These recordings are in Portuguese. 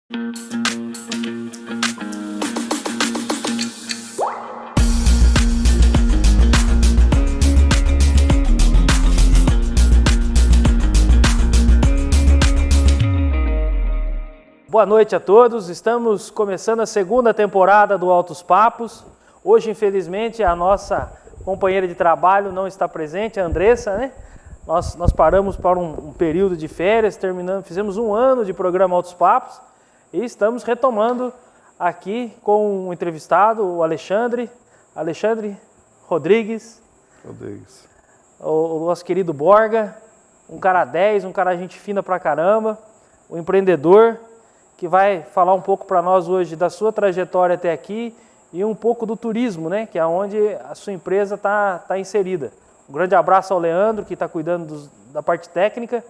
Boa noite a todos, estamos começando a segunda temporada do Altos Papos. Hoje, infelizmente, a nossa companheira de trabalho não está presente, a Andressa, né? Nós paramos para um período de férias, fizemos um ano de programa Altos Papos e estamos retomando aqui com um entrevistado, o Alexandre Rodrigues. O nosso querido Borga, um cara 10, um cara gente fina pra caramba, um empreendedor, que vai falar um pouco para nós hoje da sua trajetória até aqui e um pouco do turismo, né, que é onde a sua empresa está inserida. Um grande abraço ao Leandro, que está cuidando da parte técnica,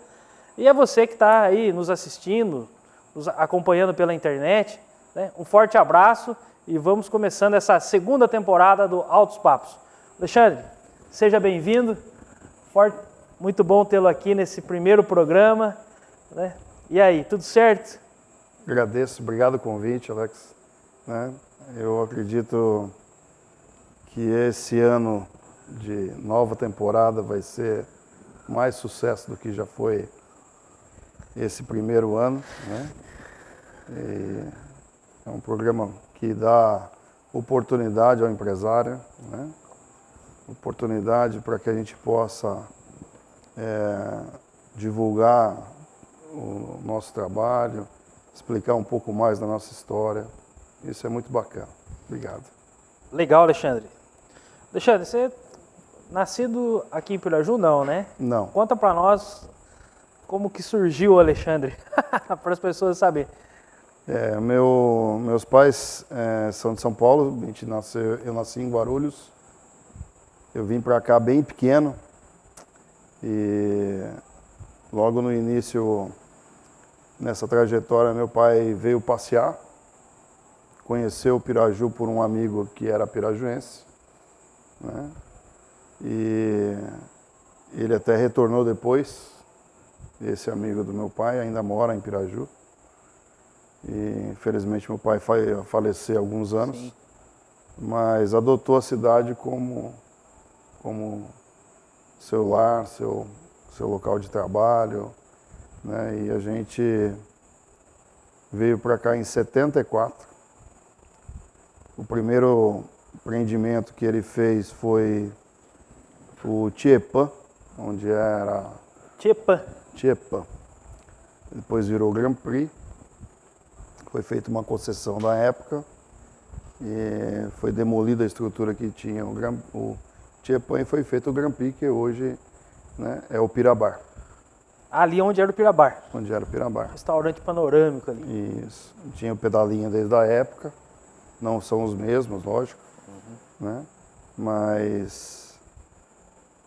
e a você que está aí nos assistindo, nos acompanhando pela internet, né, um forte abraço e vamos começando essa segunda temporada do Altos Papos. Alexandre, seja bem-vindo, muito bom tê-lo aqui nesse primeiro programa, né? E aí, tudo certo? Agradeço, obrigado o convite, Alex. Eu acredito que esse ano de nova temporada vai ser mais sucesso do que já foi esse primeiro ano, né? E é um programa que dá oportunidade ao empresário, né? Oportunidade para que a gente possa divulgar o nosso trabalho, explicar um pouco mais da nossa história. Isso é muito bacana. Obrigado. Legal, Alexandre. Alexandre, você é nascido aqui em Piraju, não, né? Não. Conta para nós como que surgiu o Alexandre, para as pessoas saberem. Meus pais são de São Paulo, eu nasci em Guarulhos. Eu vim para cá bem pequeno e logo no início, nessa trajetória, meu pai veio passear, conheceu Piraju por um amigo que era pirajuense, né? E ele até retornou depois. Esse amigo do meu pai ainda mora em Piraju. E infelizmente meu pai faleceu há alguns anos. Sim. Mas adotou a cidade como seu lar, seu local de trabalho, né? E a gente veio para cá em 74. O primeiro empreendimento que ele fez foi o Tietpan, onde era... Tietpan. Depois virou Grand Prix. Foi feita uma concessão da época e foi demolida a estrutura que tinha o Tietpan e foi feito o Grand Prix, que hoje, né, é o Pirabar. Ali onde era o Pirabar. Onde era o Pirabar. Restaurante panorâmico ali. Isso. Tinha o pedalinho desde a época. Não são os mesmos, lógico. Né? Mas...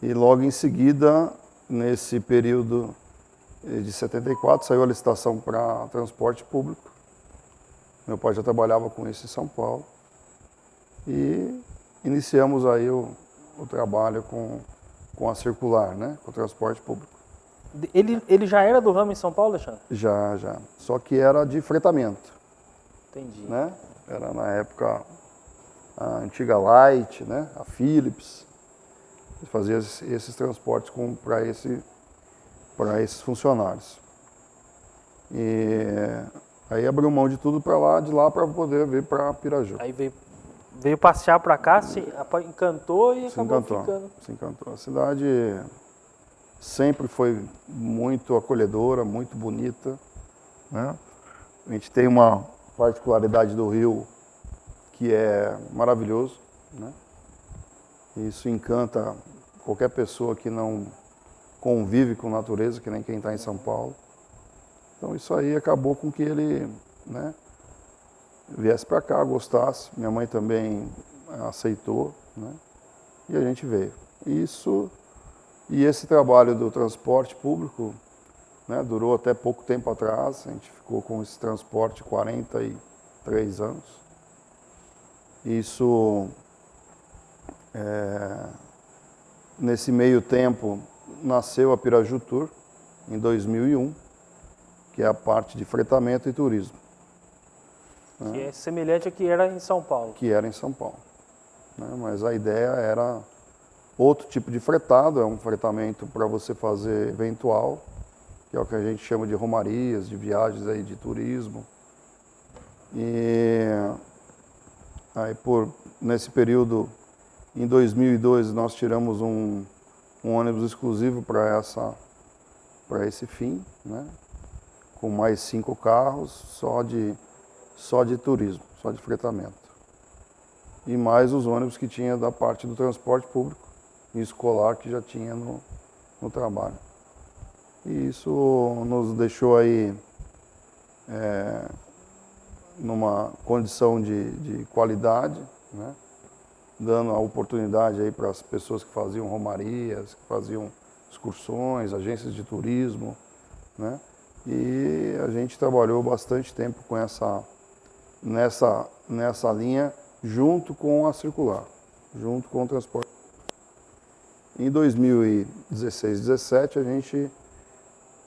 E logo em seguida, nesse período de 74, saiu a licitação para transporte público. Meu pai já trabalhava com isso em São Paulo. E iniciamos aí o trabalho com a circular, né? Com o transporte público. Ele já era do ramo em São Paulo, Alexandre? Já. Só que era de fretamento. Entendi. Né? Era na época a antiga Light, né? A Philips. Eles faziam esses transportes para esses funcionários. E aí abriu mão de tudo de lá para poder vir para Piraju. Aí veio passear para cá, se encantou e acabou ficando. Se encantou. A cidade sempre foi muito acolhedora, muito bonita, né? A gente tem uma particularidade do Rio que é maravilhoso, né? Isso encanta qualquer pessoa que não convive com natureza, que nem quem está em São Paulo. Então isso aí acabou com que ele, né, viesse para cá, gostasse. Minha mãe também aceitou, né? E a gente veio. E esse trabalho do transporte público, né, durou até pouco tempo atrás. A gente ficou com esse transporte 43 anos. Isso, nesse meio tempo, nasceu a Piraju Tour, em 2001, que é a parte de fretamento e turismo. Que é semelhante a que era em São Paulo. Que era em São Paulo. Né? Mas a ideia era outro tipo de fretado, é um fretamento para você fazer eventual, que é o que a gente chama de romarias, de viagens aí de turismo. E aí nesse período, em 2002, nós tiramos um ônibus exclusivo para esse fim, né? Com mais 5 carros, só de turismo, só de fretamento. E mais os ônibus que tinha da parte do transporte público e escolar que já tinha no trabalho. E isso nos deixou aí numa condição de qualidade, né? Dando a oportunidade aí para as pessoas que faziam romarias, que faziam excursões, agências de turismo, né? E a gente trabalhou bastante tempo com nessa linha junto com a circular, junto com o transporte. Em 2016, 2017, a gente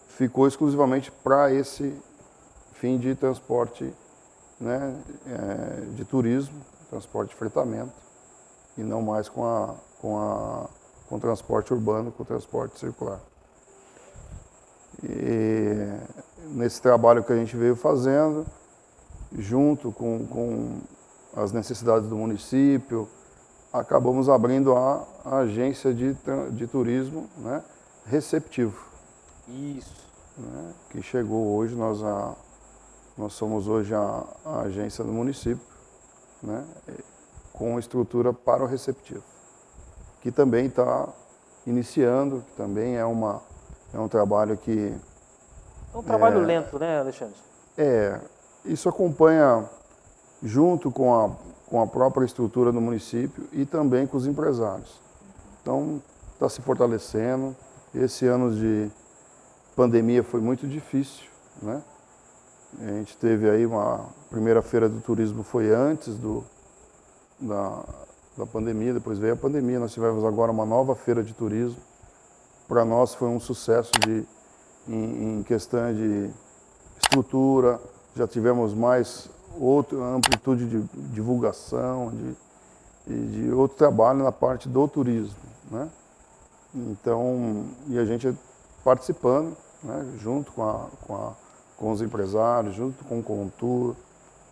ficou exclusivamente para esse fim de transporte, né, de turismo, transporte de fretamento, e não mais com o transporte urbano, com o transporte circular. E nesse trabalho que a gente veio fazendo, junto com as necessidades do município, acabamos abrindo a agência de turismo, né, receptivo. Isso. Né, que chegou hoje, nós somos hoje a agência do município, né, com estrutura para o receptivo, que também está iniciando, que também é um trabalho que... É um trabalho lento, né, Alexandre? Isso acompanha junto com a própria estrutura do município e também com os empresários. Então, está se fortalecendo. Esse ano de pandemia foi muito difícil, né? A gente teve aí uma primeira feira do turismo, foi antes da pandemia, depois veio a pandemia, nós tivemos agora uma nova feira de turismo. Para nós foi um sucesso em questão de estrutura, já tivemos mais outra amplitude de divulgação, de outro trabalho na parte do turismo, né? Então, e a gente participando, né, junto com os empresários, junto com o Contur,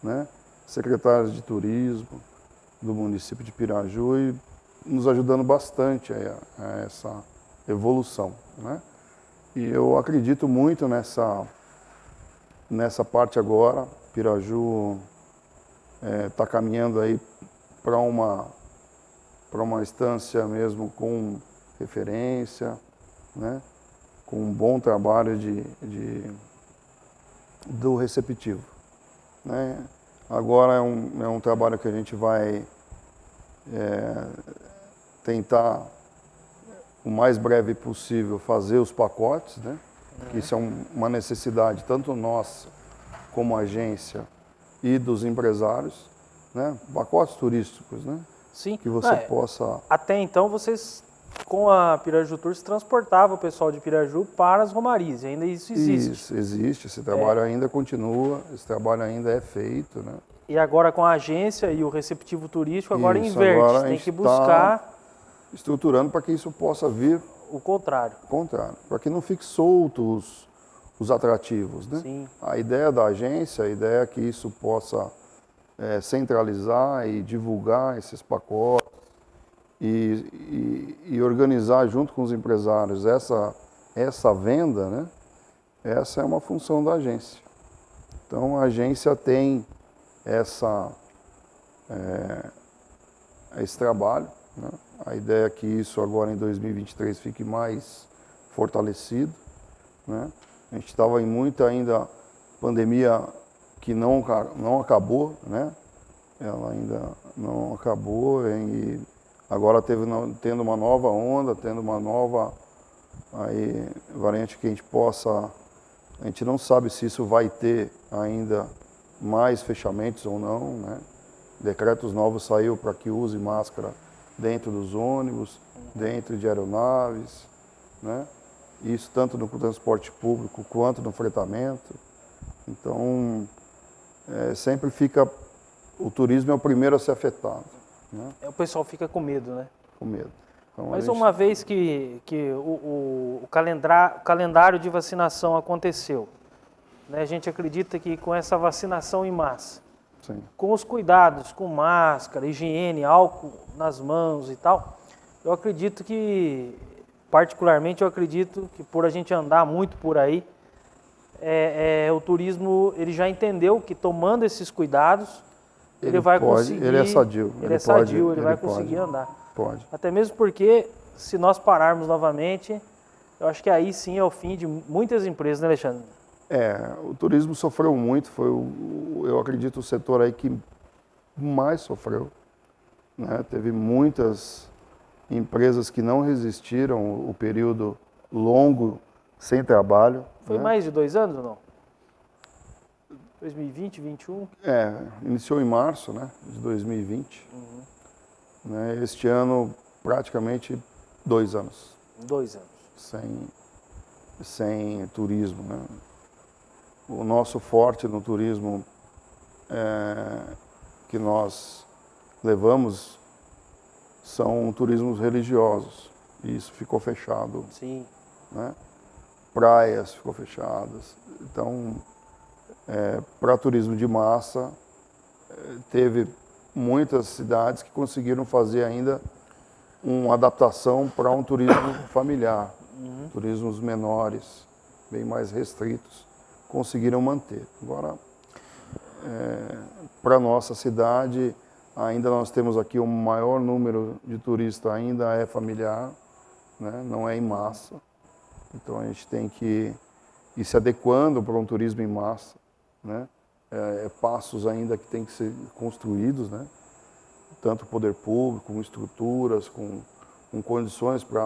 né, secretários de turismo do município de Piraju, e nos ajudando bastante a essa evolução, né? E eu acredito muito nessa parte agora. Piraju está caminhando aí para uma instância mesmo com referência, né? Com um bom trabalho do receptivo, né? Agora é um trabalho que a gente vai tentar, o mais breve possível, fazer os pacotes, né? Isso é uma necessidade, tanto nossa como agência e dos empresários, né? Pacotes turísticos, né? Sim. Que você possa... Até então, vocês, com a Piraju Tours, transportavam o pessoal de Piraju para as romarias, e ainda isso existe. Isso, existe, esse trabalho ainda continua, esse trabalho ainda é feito, né? E agora com a agência e o receptivo turístico, agora Isso, inverte, agora tem que buscar... estruturando para que isso possa vir... O contrário. Para que não fique solto os atrativos, né? Sim. A ideia da agência, a ideia é que isso possa centralizar e divulgar esses pacotes e organizar junto com os empresários essa venda, né? Essa é uma função da agência. Então a agência tem esse trabalho, né? A ideia é que isso agora em 2023 fique mais fortalecido, né? A gente estava em muita ainda pandemia que não acabou, né? Ela ainda não acabou e agora tendo uma nova onda, tendo uma nova variante que a gente não sabe se isso vai ter ainda mais fechamentos ou não, né? Decretos novos saiu para que use máscara dentro dos ônibus, dentro de aeronaves, né? Isso tanto no transporte público quanto no fretamento. Então, sempre fica, o turismo é o primeiro a ser afetado, né? O pessoal fica com medo, né? Com medo. Então, Mas uma vez que o calendário de vacinação aconteceu, né, a gente acredita que com essa vacinação em massa, sim, com os cuidados, com máscara, higiene, álcool nas mãos e tal, eu acredito que, particularmente eu acredito que por a gente andar muito por aí, o turismo ele já entendeu que tomando esses cuidados, ele vai conseguir... Ele é sadio. Ele vai conseguir andar. Pode. Até mesmo porque, se nós pararmos novamente, eu acho que aí sim é o fim de muitas empresas, né, Alexandre? O turismo sofreu muito, foi, eu acredito, o setor aí que mais sofreu, né? Teve muitas empresas que não resistiram o período longo sem trabalho. Foi né? mais de 2 anos ou não? 2020, 2021? Iniciou em março, né, de 2020. Né? Este ano, praticamente 2 anos. 2 anos. Sem turismo, né? O nosso forte no turismo que nós levamos são turismos religiosos. E isso ficou fechado. Sim. Né? Praias ficou fechadas. Então, para turismo de massa, teve muitas cidades que conseguiram fazer ainda uma adaptação para um turismo familiar. Turismos menores, bem mais restritos, conseguiram manter. Agora, para a nossa cidade, ainda nós temos aqui o maior número de turistas ainda é familiar, né? Não é em massa. Então a gente tem que ir se adequando para um turismo em massa, né? Passos ainda que têm que ser construídos, né? Tanto o poder público, com estruturas, com condições para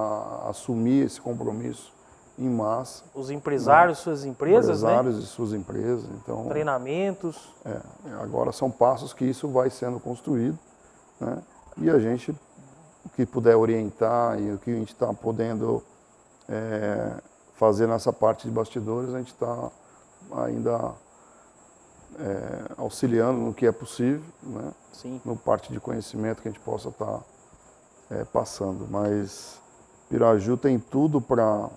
assumir esse compromisso em massa. Os empresários, suas empresas, empresários né? e suas empresas. Então, treinamentos. Agora são passos que isso vai sendo construído, né? E a gente, o que puder orientar e o que a gente está podendo fazer nessa parte de bastidores, a gente está ainda auxiliando no que é possível, né? Sim. No parte de conhecimento que a gente possa estar passando. Mas Piraju tem tudo para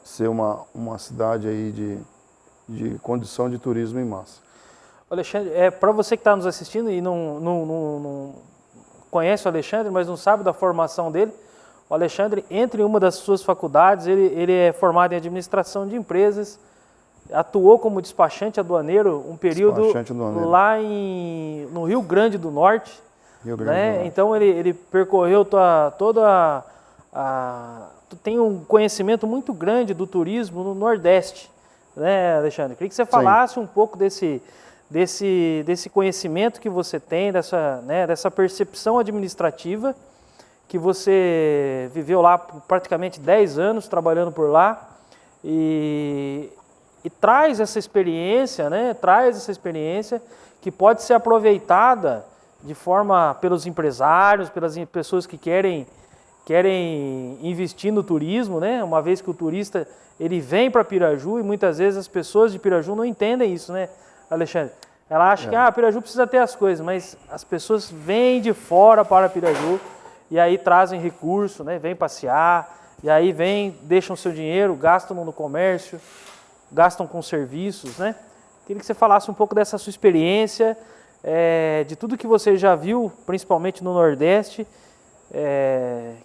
ser uma cidade aí de condição de turismo em massa. Alexandre, para você que está nos assistindo e não conhece o Alexandre, mas não sabe da formação dele, o Alexandre, entre uma das suas faculdades, ele é formado em administração de empresas, atuou como despachante aduaneiro um período lá no Rio Grande do Norte. Né? Então ele percorreu tem um conhecimento muito grande do turismo no Nordeste, né, Alexandre? Queria que você falasse um pouco desse conhecimento que você tem, dessa percepção administrativa, que você viveu lá por praticamente 10 anos trabalhando por lá e traz essa experiência, né? Traz essa experiência que pode ser aproveitada de forma pelos empresários, pelas pessoas que querem investir no turismo, né? Uma vez que o turista ele vem para Piraju e muitas vezes as pessoas de Piraju não entendem isso, né, Alexandre? Ela acha que Piraju precisa ter as coisas, mas as pessoas vêm de fora para Piraju e aí trazem recurso, né? Vêm passear e aí deixam seu dinheiro, gastam no comércio, gastam com serviços, né? Queria que você falasse um pouco dessa sua experiência, de tudo que você já viu, principalmente no Nordeste,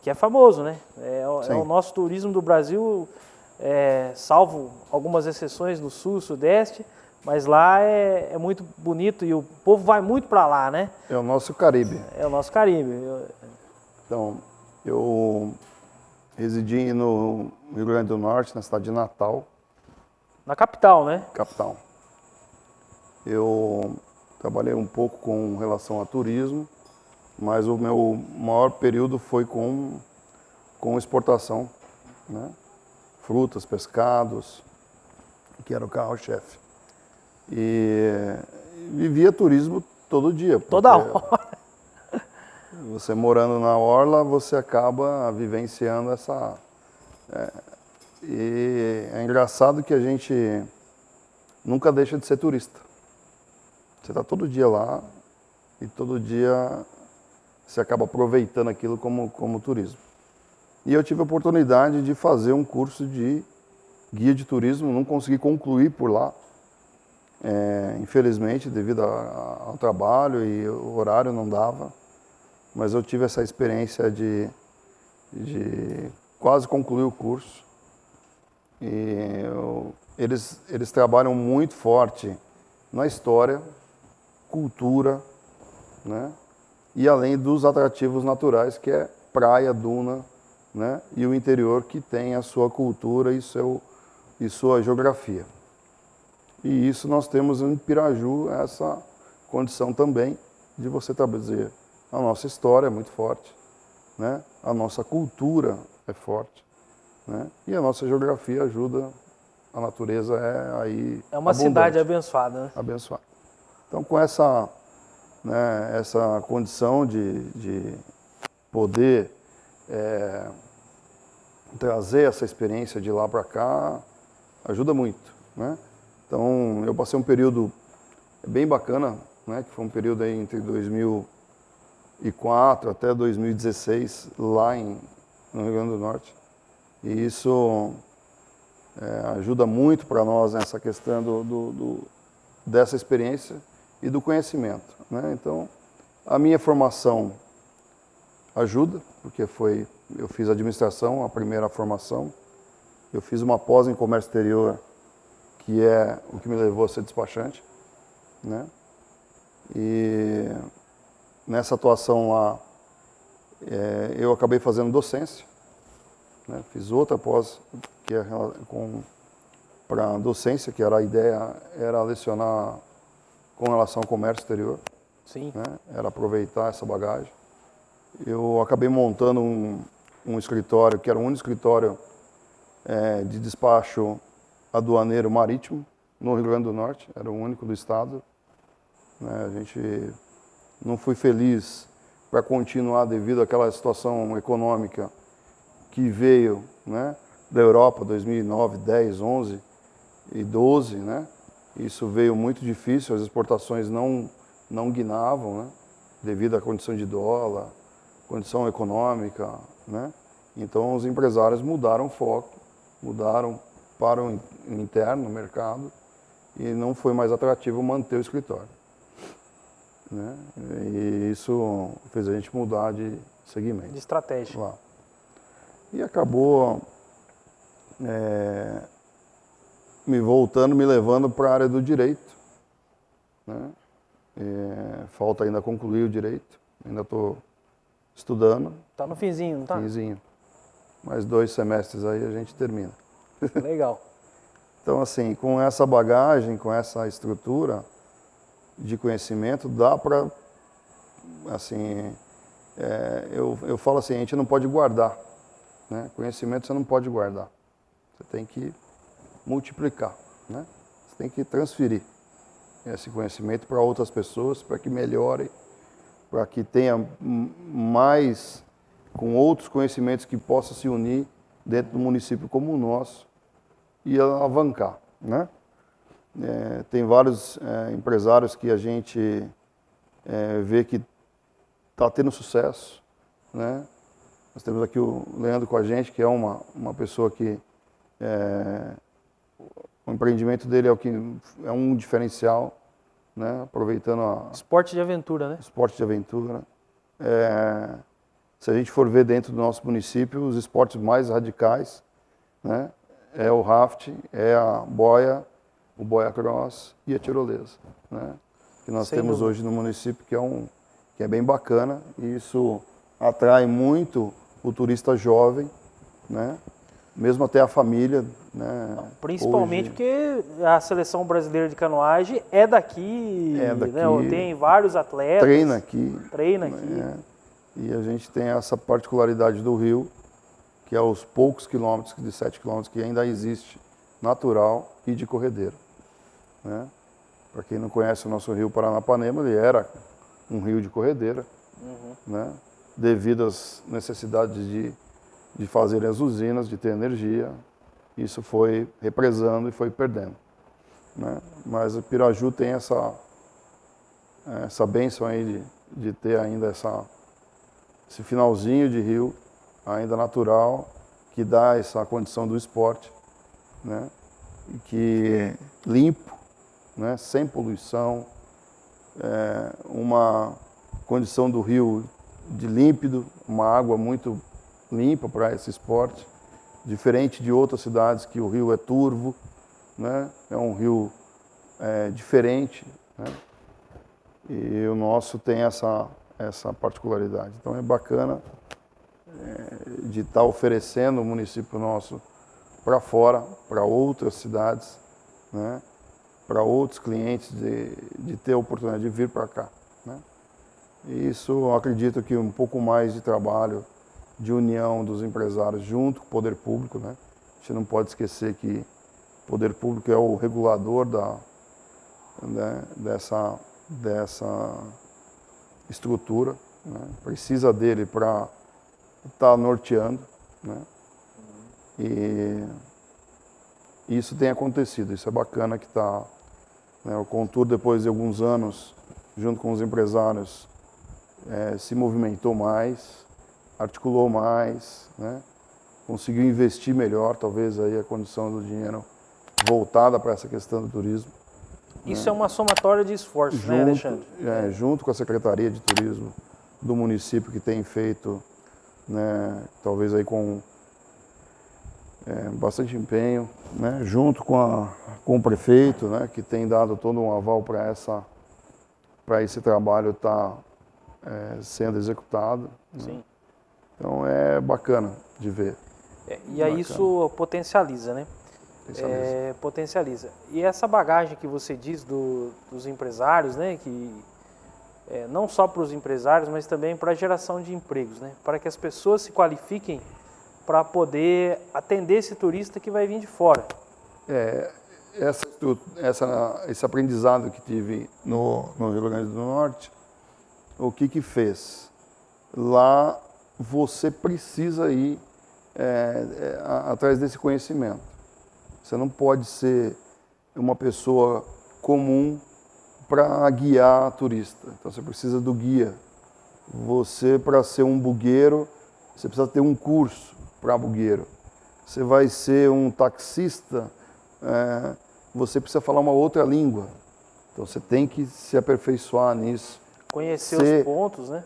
que é famoso, né? É o nosso turismo do Brasil, salvo algumas exceções no Sul, Sudeste, mas lá é muito bonito e o povo vai muito para lá, né? É o nosso Caribe. É o nosso Caribe. Então, eu residi no Rio Grande do Norte, na cidade de Natal. Na capital, né? Capital. Eu trabalhei um pouco com relação a turismo, mas o meu maior período foi com exportação, né? Frutas, pescados, que era o carro-chefe. E vivia turismo todo dia. Toda hora. Você morando na orla, você acaba vivenciando essa... E é engraçado que a gente nunca deixa de ser turista. Você está todo dia lá e todo dia você acaba aproveitando aquilo como turismo. E eu tive a oportunidade de fazer um curso de guia de turismo, não consegui concluir por lá, infelizmente, devido ao trabalho e o horário não dava, mas eu tive essa experiência de quase concluir o curso. E eles trabalham muito forte na história, cultura, né? E além dos atrativos naturais, que é praia, duna, né? E o interior, que tem a sua cultura e sua geografia. E isso nós temos em Piraju, essa condição também de você trazer a nossa história é muito forte, né? A nossa cultura é forte, né? E a nossa geografia ajuda, a natureza é aí É uma abundante, cidade abençoada, né? abençoada. Então, com essa, né, essa condição de poder trazer essa experiência de lá para cá, ajuda muito, né? Então, eu passei um período bem bacana, né, que foi um período aí entre 2004 até 2016, lá no Rio Grande do Norte. E isso ajuda muito para nós nessa questão dessa experiência e do conhecimento, né? Então, a minha formação ajuda, porque eu fiz administração, a primeira formação. Eu fiz uma pós em comércio exterior, que é o que me levou a ser despachante, né? E nessa atuação lá, eu acabei fazendo docência, né? Fiz outra pós que é para docência, que a ideia era lecionar com relação ao comércio exterior. Sim. Né? Era aproveitar essa bagagem. Eu acabei montando um escritório, que era o único escritório de despacho aduaneiro marítimo no Rio Grande do Norte, era o único do estado. Né? A gente não foi feliz para continuar devido àquela situação econômica que veio, né, da Europa, 2009, 10, 11 e 12, né? Isso veio muito difícil, as exportações não guinavam, né, devido à condição de dólar, condição econômica, né? Então os empresários mudaram o foco, mudaram para o interno, no mercado, e não foi mais atrativo manter o escritório, né? E isso fez a gente mudar de segmento. De estratégia. Lá. E acabou me levando para a área do direito, né? Falta ainda concluir o direito, ainda estou estudando. Tá no finzinho, não tá? Finzinho. Mais 2 semestres aí a gente termina. Legal. Então, assim, com essa bagagem, com essa estrutura de conhecimento, dá para, assim, eu falo assim, a gente não pode guardar, né? Conhecimento você não pode guardar. Você tem que multiplicar, né? Você tem que transferir esse conhecimento para outras pessoas, para que melhore, para que tenha mais, com outros conhecimentos que possam se unir dentro do município como o nosso e alavancar, né? Tem vários empresários que a gente vê que está tendo sucesso, né? Nós temos aqui o Leandro com a gente, que é uma pessoa que o empreendimento dele é um diferencial, né? Aproveitando Esporte de aventura, né? esporte de aventura. Se a gente for ver dentro do nosso município, os esportes mais radicais, né? É o raft, é a boia, o boia cross e a tirolesa, né? Que nós Sem temos dúvida. hoje no município, que é bem bacana, e isso atrai muito o turista jovem, né? Mesmo até a família, né? Principalmente Hoje, porque a seleção brasileira de canoagem é daqui, né? Tem vários atletas. treina aqui. Treina aqui. Né? E a gente tem essa particularidade do rio, que é os poucos quilômetros, de 7 quilômetros, que ainda existe natural e de corredeira, né? Para quem não conhece o nosso rio Paranapanema, ele era um rio de corredeira, né? Devido às necessidades de fazer as usinas, de ter energia, isso foi represando e foi perdendo. né? Mas o Piraju tem essa bênção aí de ter ainda esse finalzinho de rio, ainda natural, que dá essa condição do esporte, né? E que é limpo, né? Sem poluição, uma condição do rio de límpido, uma água muito limpa para esse esporte, diferente de outras cidades que o rio é turvo, né? É um rio diferente, né? E o nosso tem essa particularidade. Então é bacana de estar oferecendo o município nosso para fora, para outras cidades, né? Para outros clientes de ter a oportunidade de vir para cá, né? E isso eu acredito que um pouco mais de trabalho, de união dos empresários junto com o poder público, né? A gente não pode esquecer que o poder público é o regulador dessa estrutura, né? Precisa dele para estar norteando, né? E isso tem acontecido, isso é bacana que está, né? O Contur, depois de alguns anos, junto com os empresários, se movimentou mais, articulou mais, né? Conseguiu investir melhor, talvez aí a condição do dinheiro voltada para essa questão do turismo. Isso é uma somatória de esforços, né, Alexandre? Junto com a Secretaria de Turismo do município, que tem feito, né, talvez aí com bastante empenho, né, junto com o prefeito, né, que tem dado todo um aval para esse trabalho estar sendo executado. Sim. Né? Então é bacana de ver. E aí isso potencializa, né? Potencializa. E essa bagagem que você diz dos empresários, né, que não só para os empresários, mas também para a geração de empregos, né, para que as pessoas se qualifiquem para poder atender esse turista que vai vir de fora. Esse aprendizado que tive no Rio Grande do Norte, o que fez? Lá você precisa ir atrás desse conhecimento. Você não pode ser uma pessoa comum para guiar turista. Então você precisa do guia. Você, para ser um bugueiro, você precisa ter um curso para bugueiro. Você vai ser um taxista, você precisa falar uma outra língua. Então você tem que se aperfeiçoar nisso. Conhecer os pontos, né?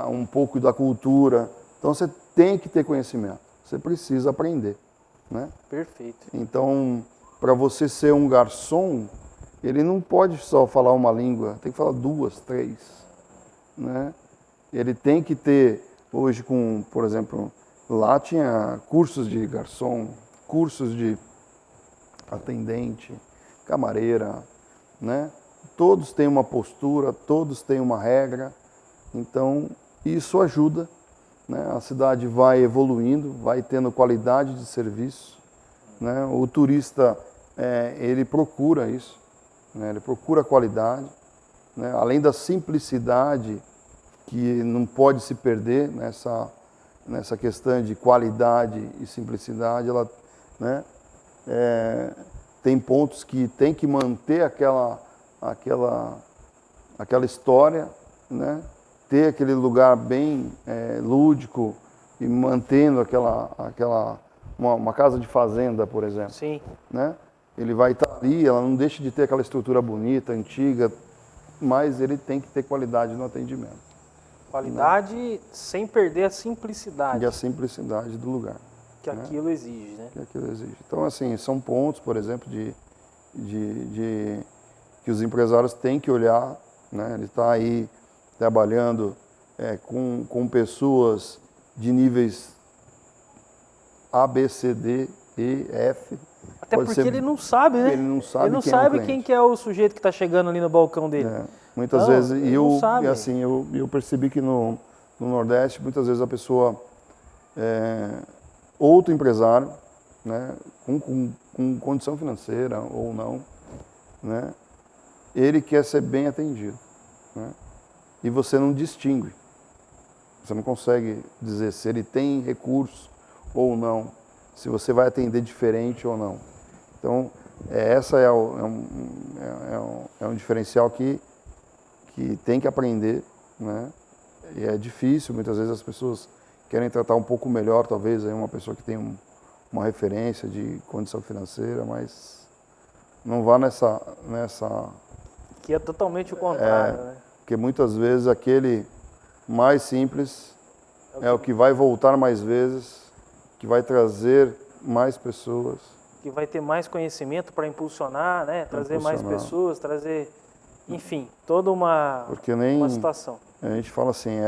Um pouco da cultura. Então você tem que ter conhecimento. Você precisa aprender, né? Perfeito. Então, para você ser um garçom, ele não pode só falar uma língua, tem que falar 2, 3, né? Ele tem que ter, hoje por exemplo, lá tinha cursos de garçom, cursos de atendente, camareira, né? Todos têm uma postura, todos têm uma regra, então isso ajuda, né? A cidade vai evoluindo, vai tendo qualidade de serviço, né? O turista, ele procura isso, né? Ele procura qualidade, né? Além da simplicidade, que não pode se perder nessa questão de qualidade e simplicidade, ela, né? Tem pontos que tem que manter aquela história, né? Ter aquele lugar bem lúdico e mantendo uma casa de fazenda, por exemplo. Sim. Né? Ele vai estar ali, ela não deixa de ter aquela estrutura bonita, antiga, mas ele tem que ter qualidade no atendimento. Qualidade, né? Sem perder a simplicidade. E a simplicidade do lugar. Que aquilo exige, né? Que aquilo exige. Então, assim, são pontos, por exemplo, que os empresários têm que olhar, né? Ele está aí trabalhando com pessoas de níveis A, B, C, D, E, F. Até porque ele não sabe, né? Ele não sabe, quem que é o sujeito que está chegando ali no balcão dele. Muitas vezes, eu percebi que no Nordeste, muitas vezes a pessoa, outro empresário, né, com condição financeira ou não, né, ele quer ser bem atendido, né, e você não distingue. Você não consegue dizer se ele tem recurso ou não, se você vai atender diferente ou não. Então, Essa é um diferencial que tem que aprender, né? E é difícil, muitas vezes as pessoas querem tratar um pouco melhor, talvez, aí uma pessoa que tem uma referência de condição financeira, mas não vá nessa... Que é totalmente o contrário, né? Porque muitas vezes aquele mais simples é o que vai voltar mais vezes, que vai trazer mais pessoas. Que vai ter mais conhecimento para impulsionar, né? Trazer mais pessoas, trazer, enfim, toda uma situação. A gente fala assim,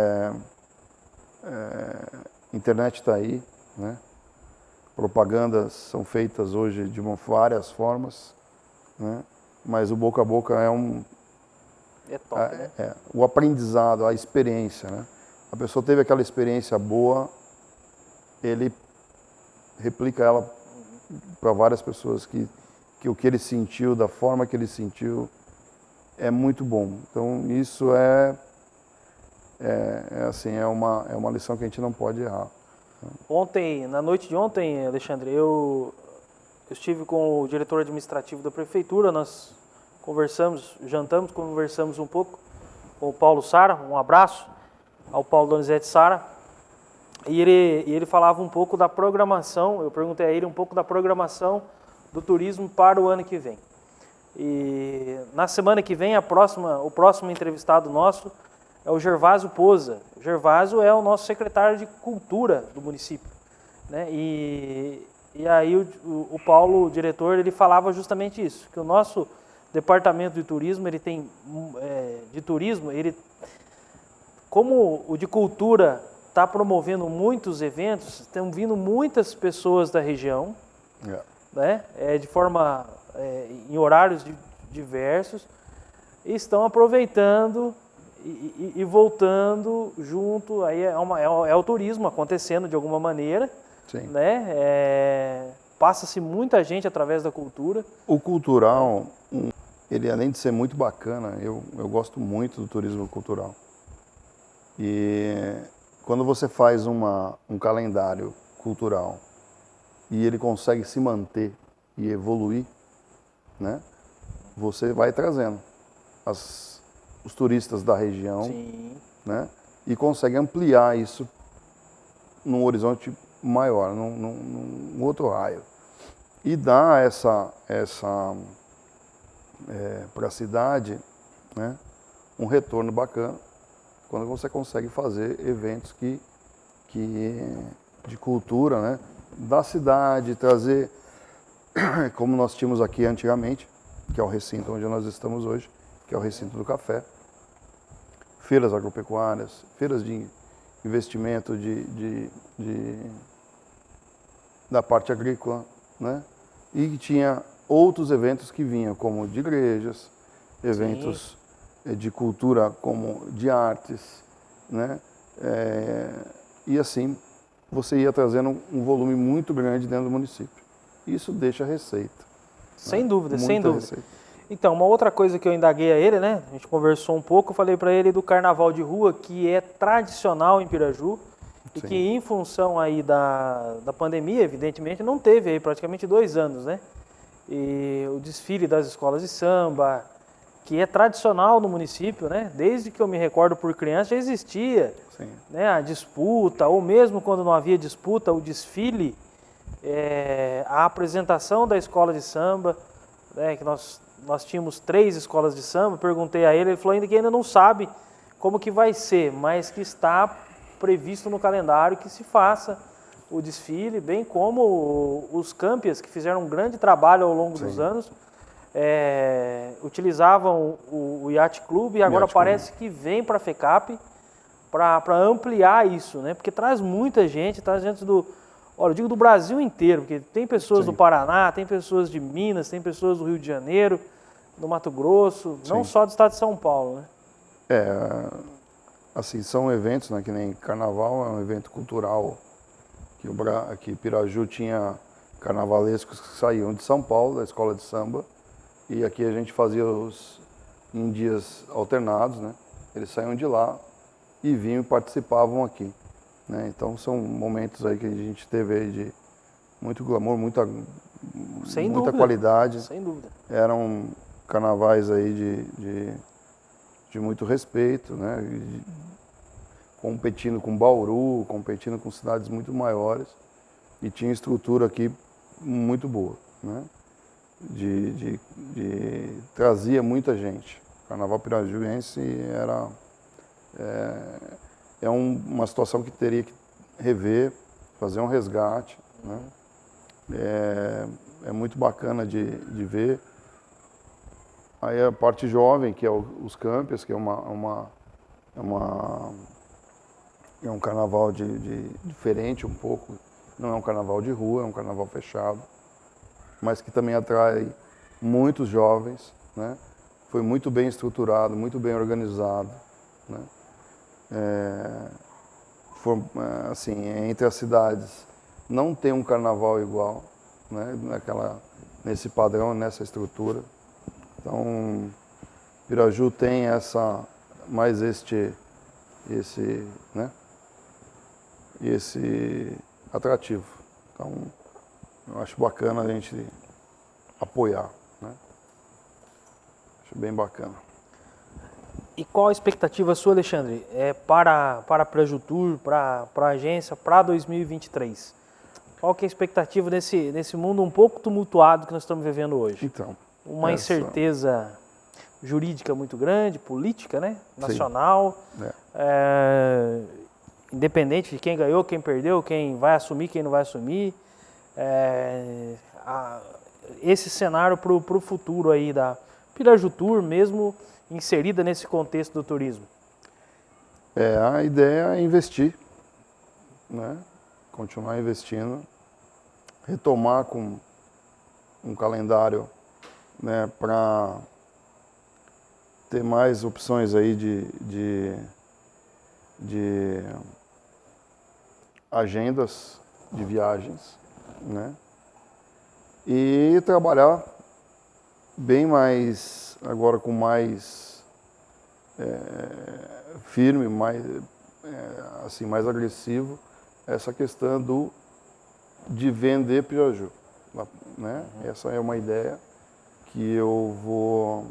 internet está aí, né? Propagandas são feitas hoje de várias formas, né? Mas o boca a boca É top, né? o aprendizado, a experiência, né? A pessoa teve aquela experiência boa, ele replica ela para várias pessoas que o que ele sentiu, da forma que ele sentiu, é muito bom. Então isso assim, é uma lição que a gente não pode errar. Na noite de ontem, Alexandre, eu estive com o diretor administrativo da prefeitura, nós jantamos, conversamos um pouco com o Paulo Sara, um abraço ao Paulo Donizete Sara, e ele falava um pouco da programação, eu perguntei a ele um pouco da programação do turismo para o ano que vem. E na semana que vem, o próximo entrevistado nosso é o Gervásio Poza. O Gervásio é o nosso secretário de Cultura do município, né? E aí o Paulo, o diretor, ele falava justamente isso, que o nosso departamento de turismo, ele tem como o de cultura está promovendo muitos eventos, estão vindo muitas pessoas da região, né? Em horários diversos, e estão aproveitando e voltando junto, aí é o turismo acontecendo de alguma maneira, Sim. Né? Passa-se muita gente através da cultura. O cultural, ele além de ser muito bacana, eu gosto muito do turismo cultural. E quando você faz um calendário cultural e ele consegue se manter e evoluir, né? Você vai trazendo os turistas da região, Sim. né? E consegue ampliar isso num horizonte maior, num outro raio. E dá para a cidade, né, um retorno bacana quando você consegue fazer eventos de cultura, né, da cidade, trazer, como nós tínhamos aqui antigamente, que é o recinto onde nós estamos hoje, que é o recinto do café, feiras agropecuárias, feiras de investimento da parte agrícola, né? E tinha outros eventos que vinham, como de igrejas, eventos de cultura, como de artes, né? E assim, você ia trazendo um volume muito grande dentro do município. Isso deixa receita. Sem dúvida, Muita sem dúvida. Receita. Então, uma outra coisa que eu indaguei a ele, né? A gente conversou um pouco, eu falei para ele do carnaval de rua, que é tradicional em Piraju, e Sim. que em função aí da pandemia, evidentemente, não teve aí praticamente 2 anos, né? E o desfile das escolas de samba, que é tradicional no município, né? Desde que eu me recordo por criança já existia, Sim. né? A disputa, ou mesmo quando não havia disputa, o desfile, a apresentação da escola de samba, né? Que nós tínhamos 3 escolas de samba, perguntei a ele falou ainda que ainda não sabe como que vai ser, mas que está previsto no calendário que se faça o desfile, bem como os campeões que fizeram um grande trabalho ao longo dos anos, utilizavam o Yacht Club e agora parece que vem para a FECAP para ampliar isso, né? Porque traz muita gente, traz gente eu digo do Brasil inteiro, porque tem pessoas do Paraná, tem pessoas de Minas, tem pessoas do Rio de Janeiro, do Mato Grosso, não só do estado de São Paulo, né? Assim, são eventos, né, que nem Carnaval é um evento cultural, que Piraju tinha carnavalescos que saíam de São Paulo, da escola de samba, e aqui a gente fazia em dias alternados, né? Eles saíam de lá e vinham e participavam aqui, né? Então são momentos aí que a gente teve aí de muito glamour, Sem muita dúvida. qualidade. Sem dúvida. Eram carnavais aí de muito respeito, né? Competindo com Bauru, competindo com cidades muito maiores, e tinha estrutura aqui muito boa, né? Trazia muita gente. O Carnaval pirajuense é uma situação que teria que rever, fazer um resgate, né? É muito bacana de ver. Aí a parte jovem, que é os campers, que é um carnaval diferente um pouco. Não é um carnaval de rua, é um carnaval fechado, mas que também atrai muitos jovens, né? Foi muito bem estruturado, muito bem organizado, né? Assim, entre as cidades não tem um carnaval igual, né? Nesse padrão, nessa estrutura. Então, Piraju tem mais né? Esse atrativo. Então, eu acho bacana a gente apoiar, né? Acho bem bacana. E qual a expectativa sua, Alexandre, para a Piraju-Tour, para a agência, para 2023? Qual que é a expectativa nesse mundo um pouco tumultuado que nós estamos vivendo hoje? Então, Uma incerteza jurídica muito grande, política, né? Nacional. Independente de quem ganhou, quem perdeu, quem vai assumir, quem não vai assumir. Esse cenário para o futuro aí da Piraju-Tour, mesmo inserida nesse contexto do turismo. A ideia é investir, né? Continuar investindo, retomar com um calendário, né, para ter mais opções aí de agendas de viagens, né? E trabalhar bem mais, agora com mais firme, mais agressivo, essa questão de vender Piraju, né? Essa é uma ideia que eu vou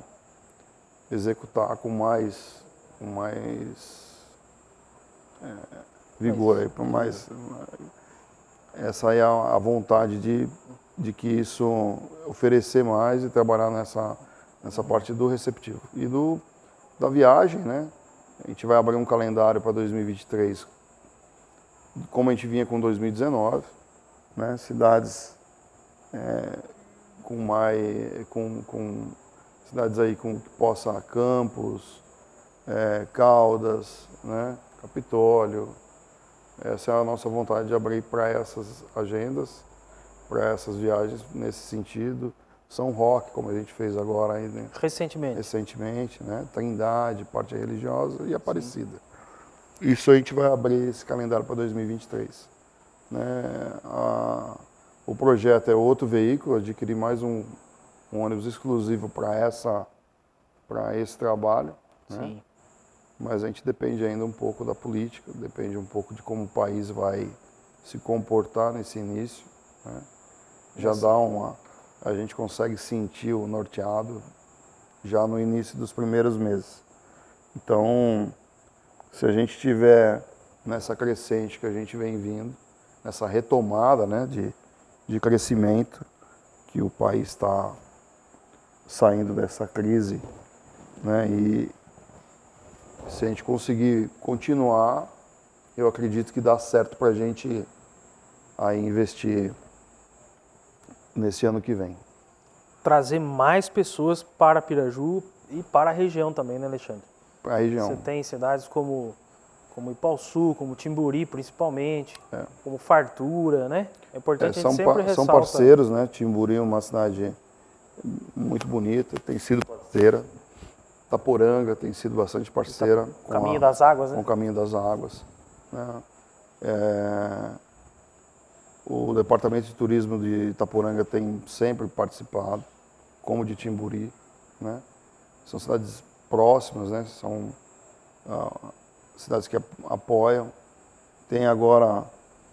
executar com mais vigor, essa é a vontade de que isso oferecer mais e trabalhar nessa parte do receptivo e da viagem, né? A gente vai abrir um calendário para 2023, como a gente vinha com 2019, né? Cidades com cidades aí com que possa Campos, Caldas, né? Capitólio. Essa é a nossa vontade de abrir para essas agendas, para essas viagens nesse sentido. São Roque, como a gente fez agora aí, né? Recentemente, né? Trindade, parte religiosa e Aparecida. Sim. Isso a gente vai abrir esse calendário para 2023. Né? O projeto é outro veículo, adquirir mais um ônibus exclusivo para esse trabalho. Né? Sim. Mas a gente depende ainda um pouco da política, depende um pouco de como o país vai se comportar nesse início. Né? A gente consegue sentir o norteado já no início dos primeiros meses. Então, se a gente tiver nessa crescente que a gente vem vindo, nessa retomada, né, de crescimento, que o país está saindo dessa crise, né, e se a gente conseguir continuar, eu acredito que dá certo para a gente aí investir nesse ano que vem. Trazer mais pessoas para Piraju e para a região também, né, Alexandre? Para a região. Você tem cidades como Ipaussu, como Timburi, principalmente, como Fartura, né? É importante a gente sempre ressaltar. São parceiros, né? Timburi é uma cidade muito bonita, tem sido parceira. Itaporanga tem sido bastante parceira com o Caminho das Águas, né? Com o Caminho das Águas. Né? O Departamento de Turismo de Itaporanga tem sempre participado, como de Timburi. Né? São cidades próximas, né? São cidades que apoiam. Tem agora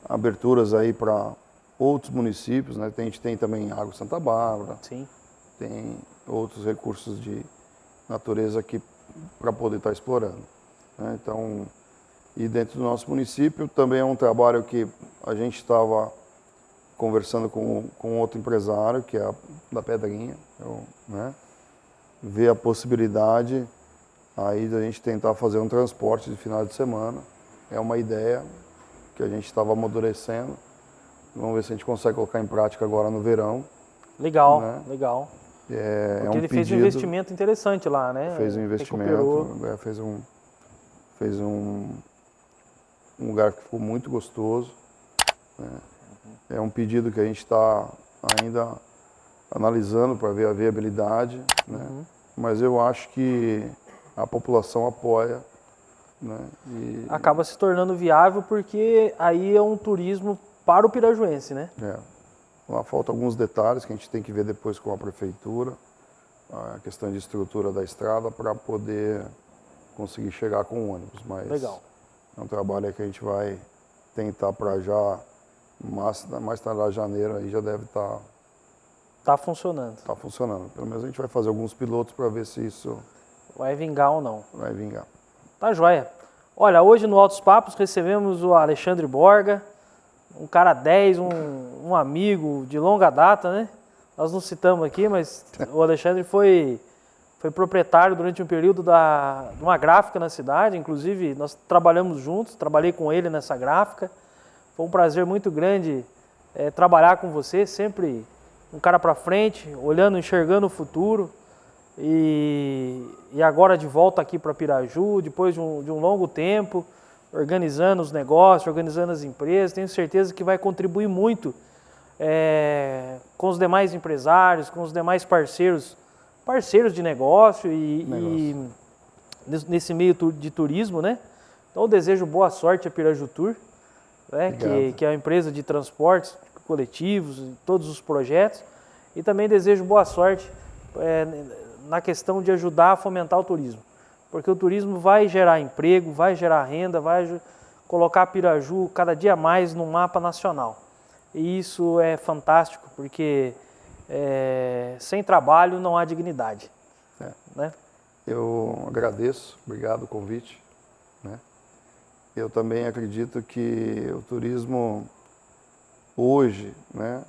aberturas aí para outros municípios, né? A gente tem também Água Santa Bárbara, Sim. tem outros recursos de natureza aqui para poder estar explorando, né? Então, e dentro do nosso município também é um trabalho que a gente estava conversando com outro empresário, que é da Pedrinha, né? Ver a possibilidade aí da gente tentar fazer um transporte de final de semana. É uma ideia que a gente estava amadurecendo. Vamos ver se a gente consegue colocar em prática agora no verão. Legal, né? legal. É Porque um ele fez um pedido, investimento interessante lá, né? fez um investimento, Recuperou. fez um lugar que ficou muito gostoso, né? É um pedido que a gente está ainda analisando para ver a viabilidade, né? Mas eu acho que a população apoia, né? E, Acaba se tornando viável porque aí é um turismo para o pirajuense, né? lá faltam alguns detalhes que a gente tem que ver depois com a prefeitura, a questão de estrutura da estrada para poder conseguir chegar com o ônibus, mas Legal. é um trabalho que a gente vai tentar para já, mais tarde janeiro aí já deve estar Tá funcionando. funcionando. Pelo menos a gente vai fazer alguns pilotos para ver se isso Vai vingar ou não. vai vingar. Tá joia. Olha, hoje no Altos Papos recebemos o Alexandre Borga, um cara 10, um amigo de longa data, né? Nós não citamos aqui, mas o Alexandre foi proprietário durante um período de uma gráfica na cidade, inclusive nós trabalhamos juntos, trabalhei com ele nessa gráfica. Foi um prazer muito grande trabalhar com você, sempre um cara para frente, olhando, enxergando o futuro. E agora de volta aqui para Piraju, depois de um longo tempo, organizando os negócios, organizando as empresas, tenho certeza que vai contribuir muito com os demais empresários, com os demais parceiros de negócio e nesse meio de turismo, né? Então eu desejo boa sorte a Piraju Tour, né? que é a empresa de transportes coletivos, todos os projetos, e também desejo boa sorte na questão de ajudar a fomentar o turismo, porque o turismo vai gerar emprego, vai gerar renda, vai colocar Piraju cada dia mais no mapa nacional. E isso é fantástico, porque sem trabalho não há dignidade. Né? Eu agradeço, obrigado o convite, né? Eu também acredito que o turismo hoje, né,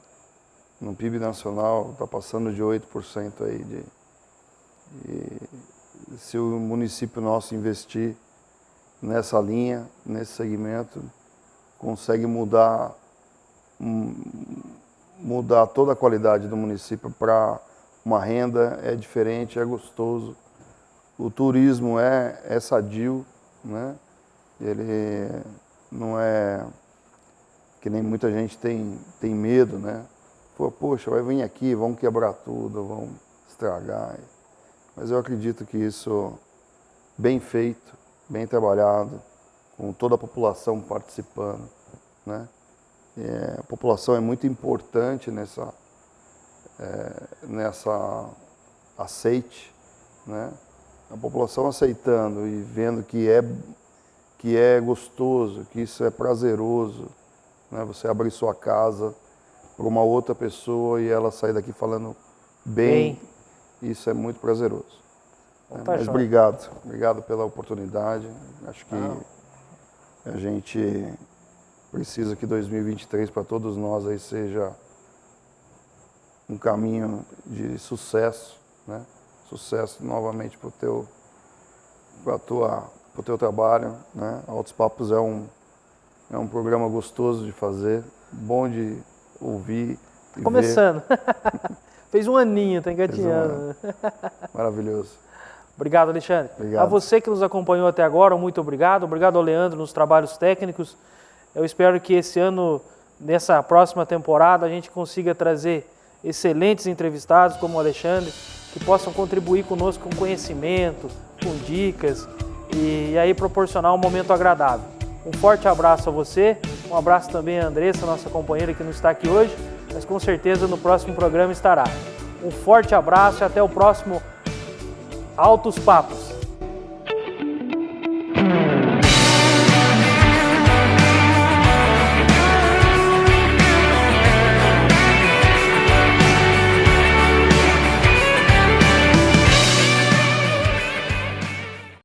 no PIB nacional está passando de 8% aí e se o município nosso investir nessa linha, nesse segmento, consegue mudar toda a qualidade do município para uma renda diferente, é gostoso. O turismo é sadio, né? Ele não é que nem muita gente tem medo, né? Poxa, vai vir aqui, vão quebrar tudo, vão estragar. Mas eu acredito que isso, bem feito, bem trabalhado, com toda a população participando, né? A população é muito importante nessa aceite, né? A população aceitando e vendo que é gostoso, que isso é prazeroso, né? Você abrir sua casa para uma outra pessoa e ela sair daqui falando bem. Isso é muito prazeroso. Mas obrigado pela oportunidade. Acho que a gente precisa que 2023 para todos nós aí seja um caminho de sucesso, né? Sucesso novamente para o teu trabalho, né? Altos Papos é um programa gostoso de fazer, bom de ouvir e começando. Fez um aninho, tá engatinhando. Maravilhoso. Obrigado, Alexandre. Obrigado. A você que nos acompanhou até agora, muito obrigado. Obrigado ao Leandro nos trabalhos técnicos. Eu espero que esse ano, nessa próxima temporada, a gente consiga trazer excelentes entrevistados como o Alexandre, que possam contribuir conosco com conhecimento, com dicas e aí proporcionar um momento agradável. Um forte abraço a você, um abraço também à Andressa, nossa companheira que não está aqui hoje, mas com certeza no próximo programa estará. Um forte abraço e até o próximo Altos Papos.